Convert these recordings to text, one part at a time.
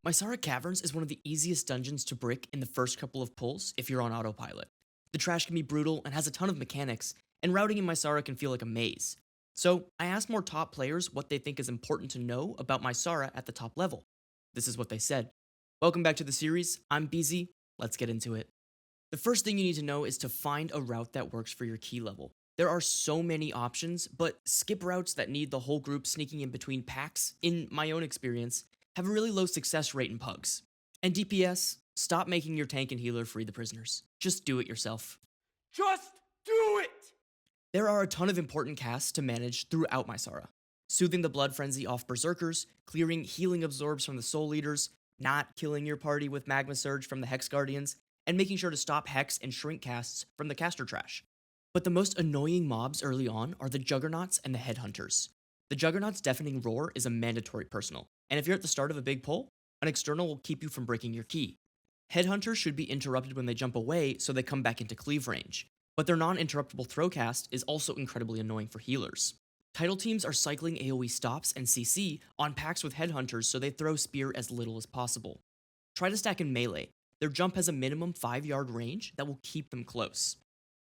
Maisara Caverns is one of the easiest dungeons to brick in the first couple of pulls if you're on autopilot. The trash can be brutal and has a ton of mechanics, and routing in Maisara can feel like a maze. So, I asked more top players what they think is important to know about Maisara at the top level. This is what they said. Welcome back to the series, I'm BZ, let's get into it. The first thing you need to know is to find a route that works for your key level. There are so many options, but skip routes that need the whole group sneaking in between packs, in my own experience, have a really low success rate in pugs. And DPS, stop making your tank and healer free the prisoners. Just do it yourself. Just do it! There are a ton of important casts to manage throughout Maisara. Soothing the blood frenzy off berserkers, clearing healing absorbs from the soul leaders, not killing your party with magma surge from the hex guardians, and making sure to stop hex and shrink casts from the caster trash. But the most annoying mobs early on are the juggernauts and the headhunters. The juggernaut's deafening roar is a mandatory personal, and if you're at the start of a big pull, an external will keep you from breaking your key. Headhunters should be interrupted when they jump away so they come back into cleave range, but their non-interruptible throw cast is also incredibly annoying for healers. Title teams are cycling AoE stops and CC on packs with headhunters so they throw spear as little as possible. Try to stack in melee. Their jump has a minimum 5-yard range that will keep them close.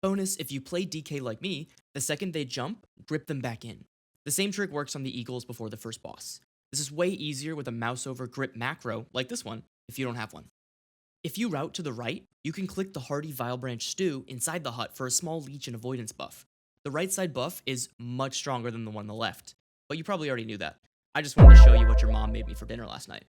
Bonus, if you play DK like me, the second they jump, grip them back in. The same trick works on the eagles before the first boss. This is way easier with a mouse over grip macro, like this one, if you don't have one. If you route to the right, you can click the Hardy Vilebranch Stew inside the hut for a small leech and avoidance buff. The right side buff is much stronger than the one on the left, but you probably already knew that. I just wanted to show you what your mom made me for dinner last night.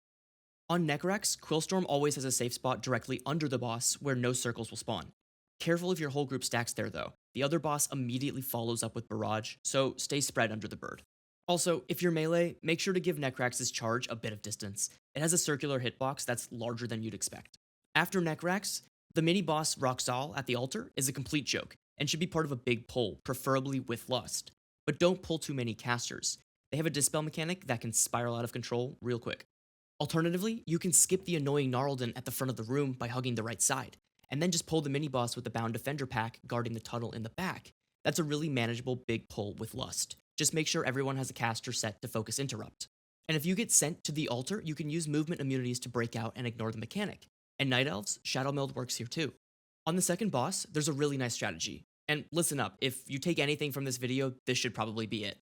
On Necrax, Quillstorm always has a safe spot directly under the boss where no circles will spawn. Careful if your whole group stacks there though. The other boss immediately follows up with Barrage, so stay spread under the bird. Also, if you're melee, make sure to give Necrax's charge a bit of distance. It has a circular hitbox that's larger than you'd expect. After Necrax, the mini-boss Roxal at the altar is a complete joke, and should be part of a big pull, preferably with Lust. But don't pull too many casters. They have a dispel mechanic that can spiral out of control real quick. Alternatively, you can skip the annoying Gnarlden at the front of the room by hugging the right side, and then just pull the mini-boss with the Bound Defender pack guarding the tunnel in the back. That's a really manageable big pull with Lust. Just make sure everyone has a caster set to focus interrupt. And if you get sent to the altar, you can use movement immunities to break out and ignore the mechanic. And Night Elves, Shadow Meld works here too. On the second boss, there's a really nice strategy. And listen up, if you take anything from this video, this should probably be it.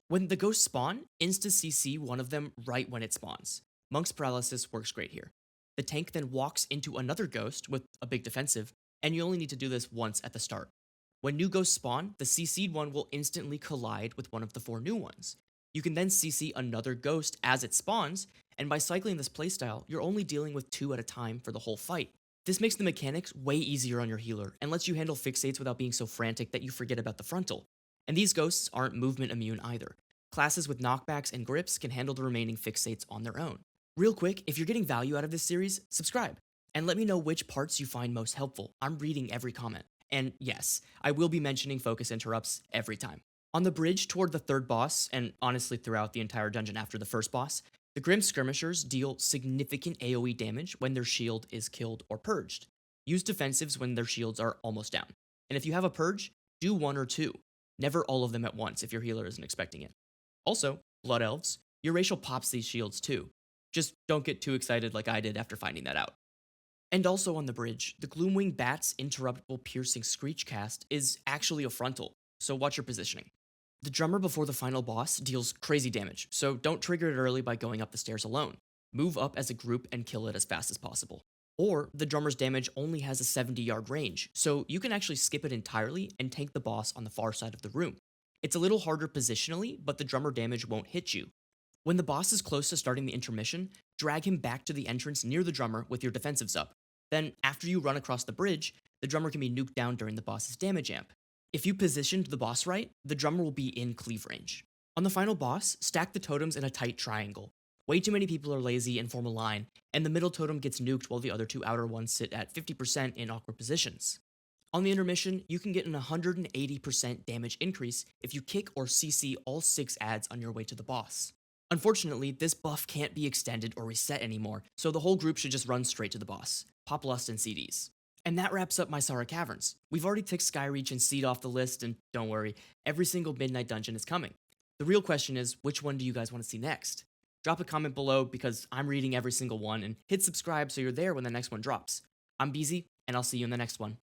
When the ghosts spawn, insta-CC one of them right when it spawns. Monk's Paralysis works great here. The tank then walks into another ghost with a big defensive, and you only need to do this once at the start. When new ghosts spawn, the CC'd one will instantly collide with one of the 4 new ones. You can then CC another ghost as it spawns, and by cycling this playstyle, you're only dealing with 2 at a time for the whole fight. This makes the mechanics way easier on your healer, and lets you handle fixates without being so frantic that you forget about the frontal. And these ghosts aren't movement immune either. Classes with knockbacks and grips can handle the remaining fixates on their own. Real quick, if you're getting value out of this series, subscribe, and let me know which parts you find most helpful. I'm reading every comment. And yes, I will be mentioning focus interrupts every time. On the bridge toward the third boss, and honestly throughout the entire dungeon after the first boss, the Grim Skirmishers deal significant AoE damage when their shield is killed or purged. Use defensives when their shields are almost down. And if you have a purge, do 1 or 2. Never all of them at once if your healer isn't expecting it. Also, Blood Elves, your racial pops these shields too. Just don't get too excited like I did after finding that out. And also on the bridge, the Gloomwing Bat's interruptible piercing screech cast is actually a frontal, so watch your positioning. The drummer before the final boss deals crazy damage, so don't trigger it early by going up the stairs alone. Move up as a group and kill it as fast as possible. Or, the drummer's damage only has a 70-yard range, so you can actually skip it entirely and tank the boss on the far side of the room. It's a little harder positionally, but the drummer damage won't hit you. When the boss is close to starting the intermission, drag him back to the entrance near the drummer with your defensives up. Then, after you run across the bridge, the drummer can be nuked down during the boss's damage amp. If you positioned the boss right, the drummer will be in cleave range. On the final boss, stack the totems in a tight triangle. Way too many people are lazy and form a line, and the middle totem gets nuked while the other 2 outer ones sit at 50% in awkward positions. On the intermission, you can get an 180% damage increase if you kick or CC all 6 adds on your way to the boss. Unfortunately, this buff can't be extended or reset anymore, so the whole group should just run straight to the boss. Pop Lust and CDs. And that wraps up Maisara Caverns. We've already ticked Skyreach and Seed off the list, and don't worry, every single Midnight Dungeon is coming. The real question is, which one do you guys want to see next? drop a comment below because I'm reading every single one, and hit subscribe so you're there when the next one drops. I'm BZ, and I'll see you in the next one.